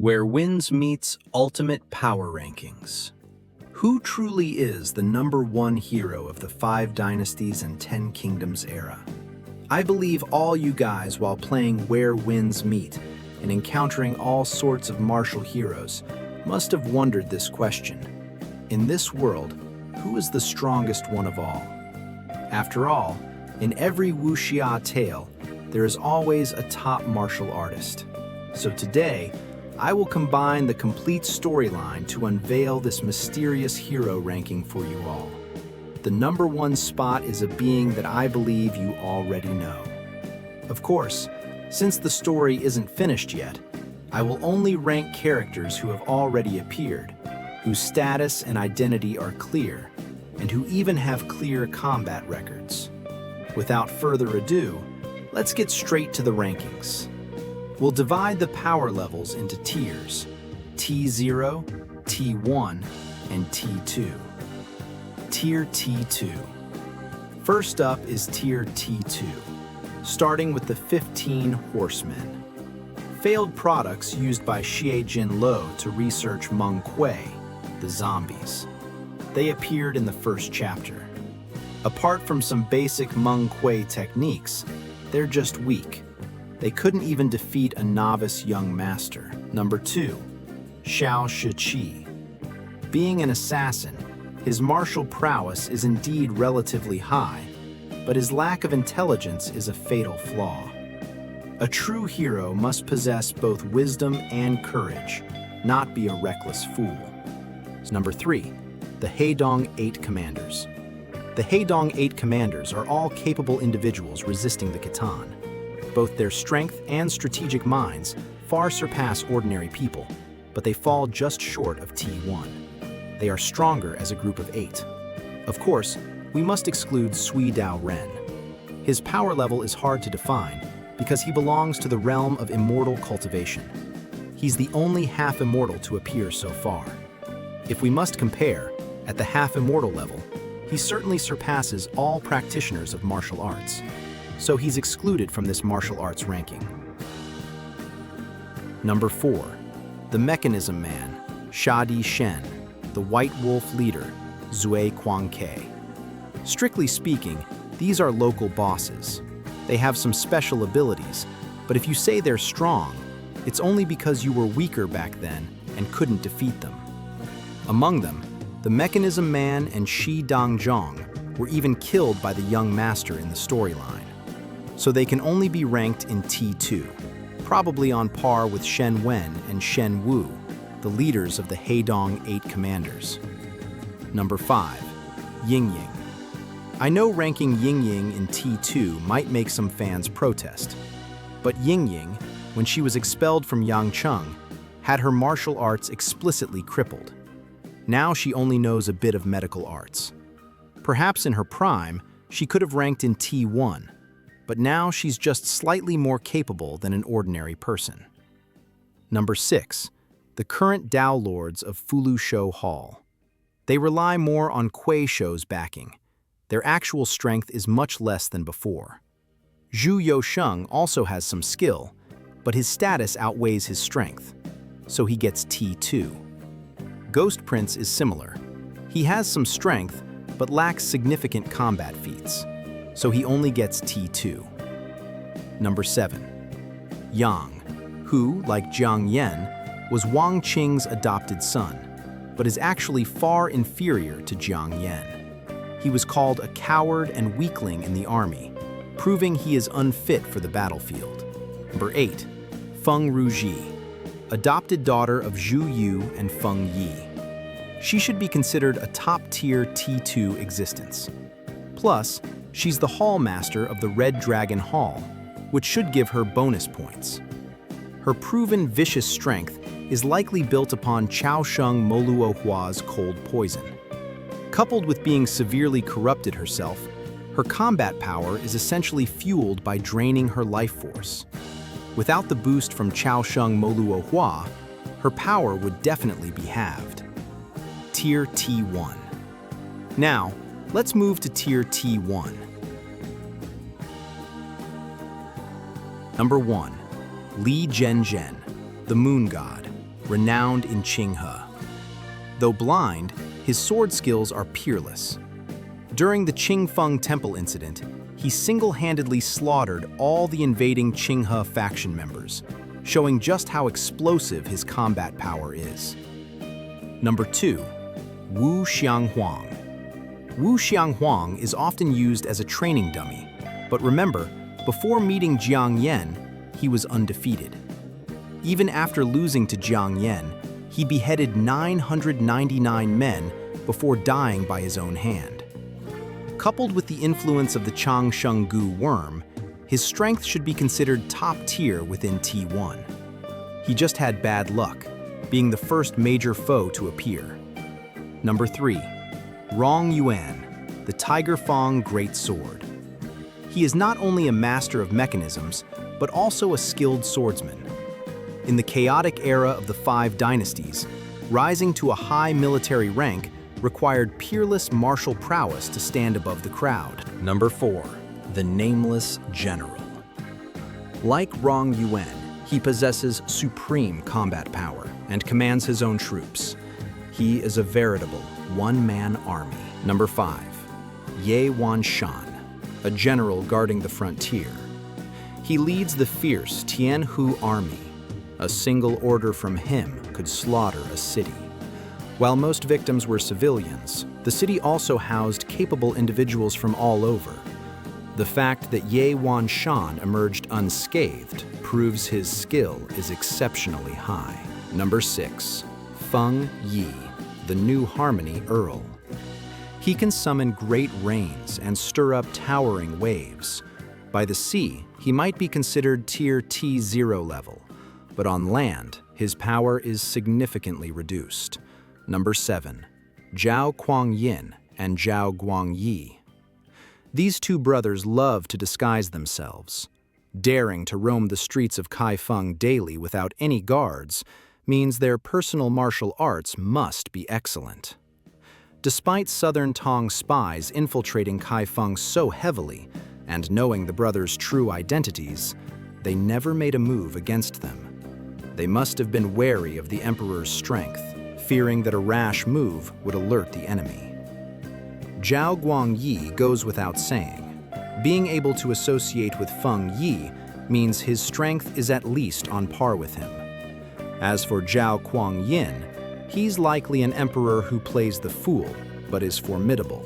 Where Wins Meets Ultimate Power Rankings. Who truly is the #1 hero of the 5 Dynasties and 10 Kingdoms era? I believe all you guys, while playing Where Winds Meet and encountering all sorts of martial heroes, must have wondered this question. In this world, who is the strongest one of all? After all, in every wuxia tale, there is always a top martial artist. So today, I will combine the complete storyline to unveil this mysterious hero ranking for you all. The #1 spot is a being that I believe you already know. Of course, since the story isn't finished yet, I will only rank characters who have already appeared, whose status and identity are clear, and who even have clear combat records. Without further ado, let's get straight to the rankings. We'll divide the power levels into tiers: T0, T1, and T2. Tier T2. First up is Tier T2, starting with the 15 Horsemen. Failed products used by Xie Jinlo to research Meng Kui, the zombies. They appeared in the first chapter. Apart from some basic Meng Kui techniques, they're just weak. They couldn't even defeat a novice young master. Number 2, Xiao Shiqi. Being an assassin, his martial prowess is indeed relatively high, but his lack of intelligence is a fatal flaw. A true hero must possess both wisdom and courage, not be a reckless fool. Number 3, the Heidong 8 Commanders. The Heidong 8 Commanders are all capable individuals resisting the Khitan. Both their strength and strategic minds far surpass ordinary people, but they fall just short of T1. They are stronger as a group of 8. Of course, we must exclude Sui Dao Ren. His power level is hard to define because he belongs to the realm of immortal cultivation. He's the only half-immortal to appear so far. If we must compare, at the half-immortal level, he certainly surpasses all practitioners of martial arts. So he's excluded from this martial arts ranking. Number 4, the Mechanism Man, Shadi Shen, the White Wolf leader, Zui Quangke. Strictly speaking, these are local bosses. They have some special abilities, but if you say they're strong, it's only because you were weaker back then and couldn't defeat them. Among them, the Mechanism Man and Shi Dongjong were even killed by the young master in the storyline. So they can only be ranked in T2, probably on par with Shen Wen and Shen Wu, the leaders of the Heidong 8 Commanders. Number 5, Ying Ying. I know ranking Ying Ying in T2 might make some fans protest, but Ying Ying, when she was expelled from Yangcheng, had her martial arts explicitly crippled. Now she only knows a bit of medical arts. Perhaps in her prime, she could have ranked in T1, but now she's just slightly more capable than an ordinary person. Number 6, the current Dao Lords of Fulu Shou Hall. They rely more on Kui Shou's backing. Their actual strength is much less than before. Zhu Yousheng also has some skill, but his status outweighs his strength, so he gets T2. Ghost Prince is similar. He has some strength, but lacks significant combat feats, so he only gets T2. Number 7, Yang, who, like Jiang Yan, was Wang Qing's adopted son, but is actually far inferior to Jiang Yan. He was called a coward and weakling in the army, proving he is unfit for the battlefield. Number 8, Feng Ruji, adopted daughter of Zhu Yu and Feng Yi. She should be considered a top-tier T2 existence. Plus, she's the Hall Master of the Red Dragon Hall, which should give her bonus points. Her proven vicious strength is likely built upon Chaosheng Moluohua's cold poison. Coupled with being severely corrupted herself, her combat power is essentially fueled by draining her life force. Without the boost from Chaosheng Moluohua, her power would definitely be halved. Tier T1. Now, let's move to Tier T1. Number 1, Li Zhenzhen, the Moon God. renowned in Qinghe. Though blind, his sword skills are peerless. During the Qingfeng Temple incident, he single-handedly slaughtered all the invading Qinghe faction members, showing just how explosive his combat power is. Number 2. Wu Xianghuang. Wu Xianghuang is often used as a training dummy, but remember, before meeting Jiang Yan, he was undefeated. Even after losing to Jiang Yan, he beheaded 999 men before dying by his own hand. Coupled with the influence of the Changsheng Gu worm, his strength should be considered top tier within T1. He just had bad luck, being the first major foe to appear. Number 3. Rong Yuan, the Tiger Fang Great Sword. He is not only a master of mechanisms, but also a skilled swordsman. In the chaotic era of the 5 dynasties, rising to a high military rank required peerless martial prowess to stand above the crowd. Number 4. The Nameless General. Like Rong Yuan, he possesses supreme combat power and commands his own troops. He is a veritable one-man army. Number 5. Ye Wanshan, a general guarding the frontier. He leads the fierce Tianhu army. A single order from him could slaughter a city. While most victims were civilians, the city also housed capable individuals from all over. The fact that Ye Wanshan emerged unscathed proves his skill is exceptionally high. Number 6. Feng Yi, the New Harmony Earl. He can summon great rains and stir up towering waves. By the sea, he might be considered tier T0 level, but on land, his power is significantly reduced. Number 7. Zhao Kuangyin and Zhao Guangyi. These two brothers love to disguise themselves. Daring to roam the streets of Kaifeng daily without any guards means their personal martial arts must be excellent. Despite Southern Tong spies infiltrating Kaifeng so heavily and knowing the brothers' true identities, they never made a move against them. They must have been wary of the Emperor's strength, fearing that a rash move would alert the enemy. Zhao Guangyi goes without saying. Being able to associate with Feng Yi means his strength is at least on par with him. As for Zhao Kuangyin, he's likely an emperor who plays the fool, but is formidable,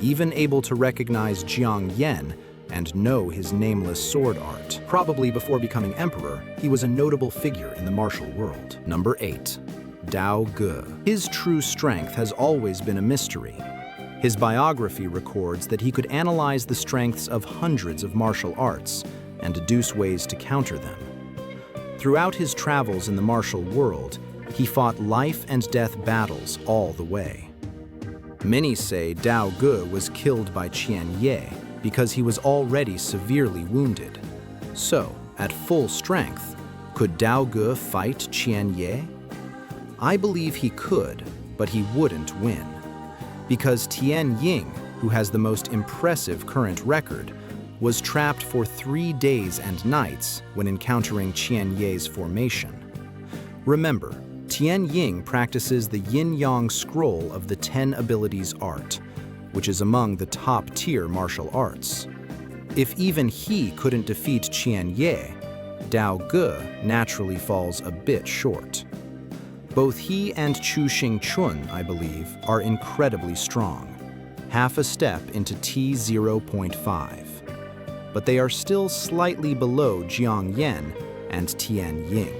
even able to recognize Jiang Yan and know his nameless sword art. Probably before becoming emperor, he was a notable figure in the martial world. Number 8. Dao Ge. His true strength has always been a mystery. His biography records that he could analyze the strengths of hundreds of martial arts and deduce ways to counter them. Throughout his travels in the martial world, he fought life and death battles all the way. Many say Dao Ge was killed by Qian Ye because he was already severely wounded. So, at full strength, could Dao Ge fight Qian Ye? I believe he could, but he wouldn't win. Because Tian Ying, who has the most impressive current record, was trapped for 3 days and nights when encountering Qian Ye's formation. Remember, Tian Ying practices the Yin-Yang Scroll of the 10 Abilities art, which is among the top-tier martial arts. If even he couldn't defeat Qian Ye, Dao Ge naturally falls a bit short. Both he and Chu Xingchun, I believe, are incredibly strong, half a step into T0.5. But they are still slightly below Jiang Yan and Tian Ying.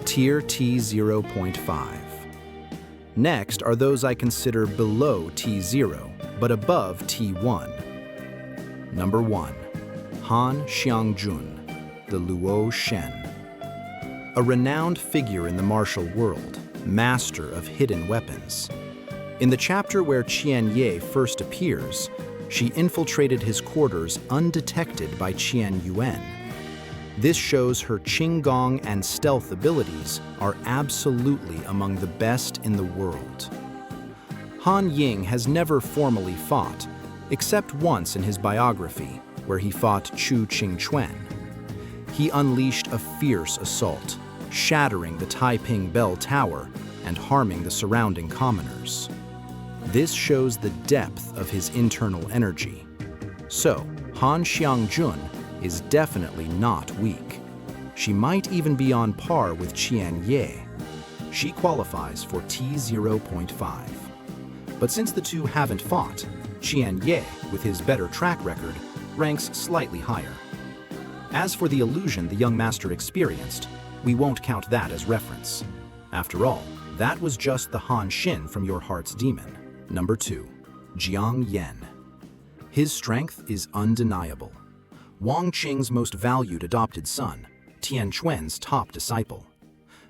Tier T0.5. Next are those I consider below T0, but above T1. Number 1. Han Xiangjun, the Luo Shen. A renowned figure in the martial world, master of hidden weapons. In the chapter where Qian Ye first appears, she infiltrated his quarters undetected by Qian Yuan. This shows her Qinggong and stealth abilities are absolutely among the best in the world. Han Ying has never formally fought, except once in his biography, where he fought Chu Qingchuan. He unleashed a fierce assault, shattering the Taiping Bell Tower and harming the surrounding commoners. This shows the depth of his internal energy. So, Han Xiangjun is definitely not weak. She might even be on par with Qian Ye. She qualifies for T0.5. But since the two haven't fought, Qian Ye, with his better track record, ranks slightly higher. As for the illusion the young master experienced, we won't count that as reference. After all, that was just the Han Xin from your heart's demon. Number 2. Jiang Yan. His strength is undeniable. Wang Qing's most valued adopted son, Tian Quen's top disciple.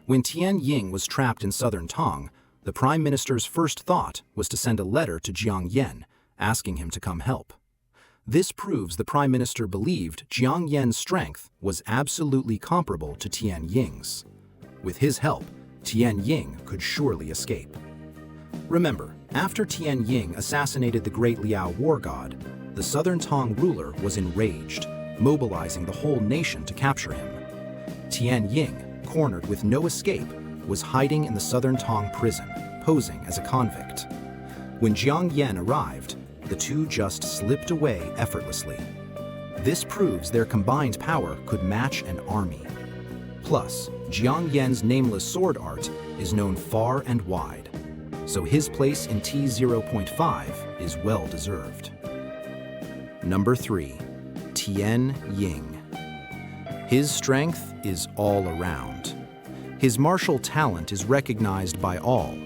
When Tian Ying was trapped in southern Tong, the prime minister's first thought was to send a letter to Jiang Yan, asking him to come help. This proves the prime minister believed Jiang Yan's strength was absolutely comparable to Tian Ying's. With his help, Tian Ying could surely escape. Remember, after Tian Ying assassinated the great Liao war god, the southern Tong ruler was enraged, mobilizing the whole nation to capture him. Tian Ying, cornered with no escape, was hiding in the southern Tong prison, posing as a convict. When Jiang Yan arrived, the two just slipped away effortlessly. This proves their combined power could match an army. Plus, Jiang Yan's nameless sword art is known far and wide, so his place in T0.5 is well deserved. Number 3. Tian Ying. His strength is all around. His martial talent is recognized by all.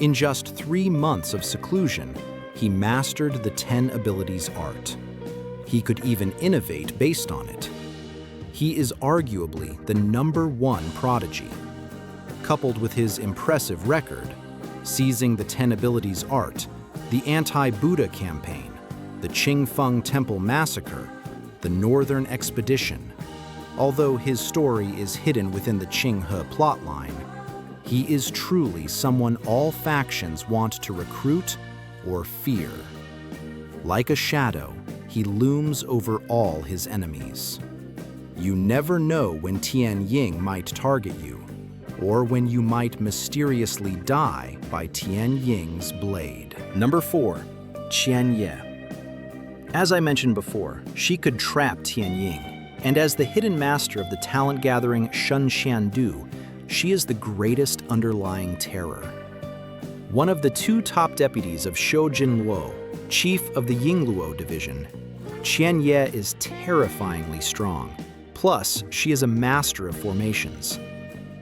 In just 3 months of seclusion, he mastered the 10 abilities art. He could even innovate based on it. He is arguably the #1 prodigy. Coupled with his impressive record, seizing the 10 abilities art, the anti-Buddha campaign, the Qingfeng Temple massacre, the Northern Expedition. Although his story is hidden within the Qinghe plotline, he is truly someone all factions want to recruit or fear. Like a shadow, he looms over all his enemies. You never know when Tian Ying might target you, or when you might mysteriously die by Tian Ying's blade. Number 4. Qian Ye. As I mentioned before, she could trap Tian Ying, and as the hidden master of the talent-gathering Shun Xiandu, she is the greatest underlying terror. One of the 2 top deputies of Shou Jinluo, chief of the Yingluo division, Qian Ye is terrifyingly strong. Plus, she is a master of formations.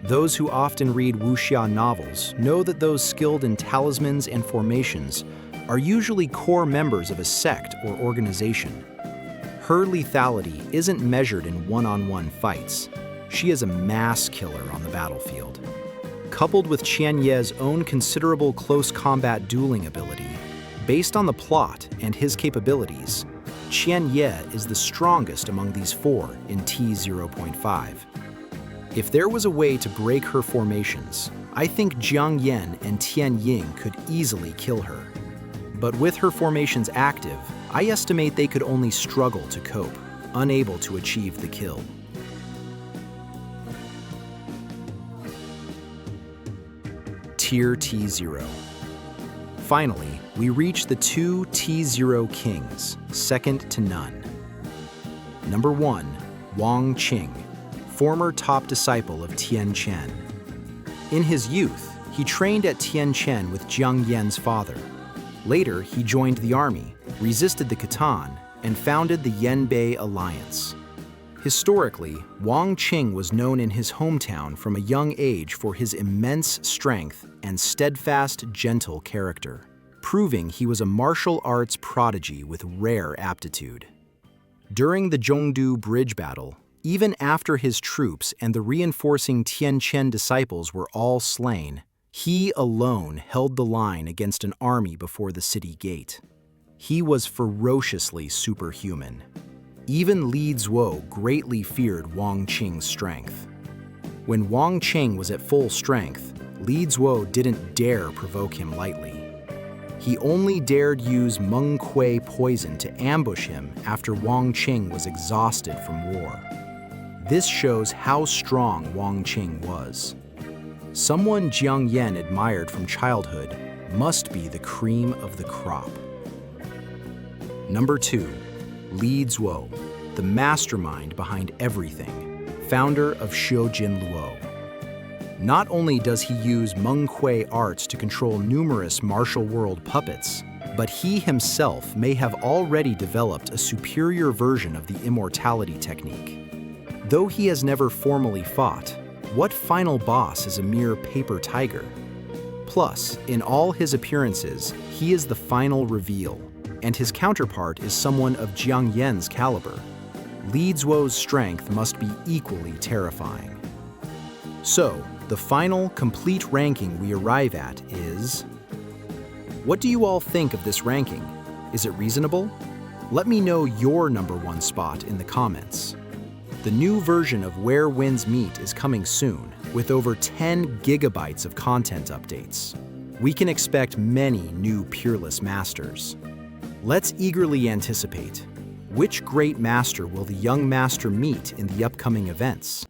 Those who often read wuxia novels know that those skilled in talismans and formations are usually core members of a sect or organization. Her lethality isn't measured in one-on-one fights. She is a mass killer on the battlefield. Coupled with Qian Ye's own considerable close combat dueling ability, based on the plot and his capabilities, Qian Ye is the strongest among these 4 in T0.5. If there was a way to break her formations, I think Jiang Yan and Tian Ying could easily kill her. But with her formations active, I estimate they could only struggle to cope, unable to achieve the kill. Tier T0. Finally, we reach the 2 T0 kings, second to none. Number 1, Wang Qing, former top disciple of Tian Chen. In his youth, he trained at Tian Chen with Jiang Yan's father. Later, he joined the army, resisted the Khitan, and founded the Yanbei Alliance. Historically, Wang Qing was known in his hometown from a young age for his immense strength and steadfast, gentle character, proving he was a martial arts prodigy with rare aptitude. During the Zhongdu Bridge battle, even after his troops and the reinforcing Tian Chen disciples were all slain, he alone held the line against an army before the city gate. He was ferociously superhuman. Even Li Zuo greatly feared Wang Qing's strength. When Wang Qing was at full strength, Li Zuo didn't dare provoke him lightly. He only dared use Meng Kui poison to ambush him after Wang Qing was exhausted from war. This shows how strong Wang Qing was. Someone Jiang Yan admired from childhood must be the cream of the crop. Number 2, Li Zuo, the mastermind behind everything, founder of Xiujin Luo. Not only does he use Meng Kui arts to control numerous martial world puppets, but he himself may have already developed a superior version of the immortality technique. Though he has never formally fought, what final boss is a mere paper tiger? Plus, in all his appearances, he is the final reveal, and his counterpart is someone of Jiang Yan's caliber. Li Zuo's strength must be equally terrifying. So, the final, complete ranking we arrive at is... What do you all think of this ranking? Is it reasonable? Let me know your number 1 spot in the comments. The new version of Where Winds Meet is coming soon, with over 10 gigabytes of content updates. We can expect many new peerless masters. Let's eagerly anticipate. Which great master will the young master meet in the upcoming events?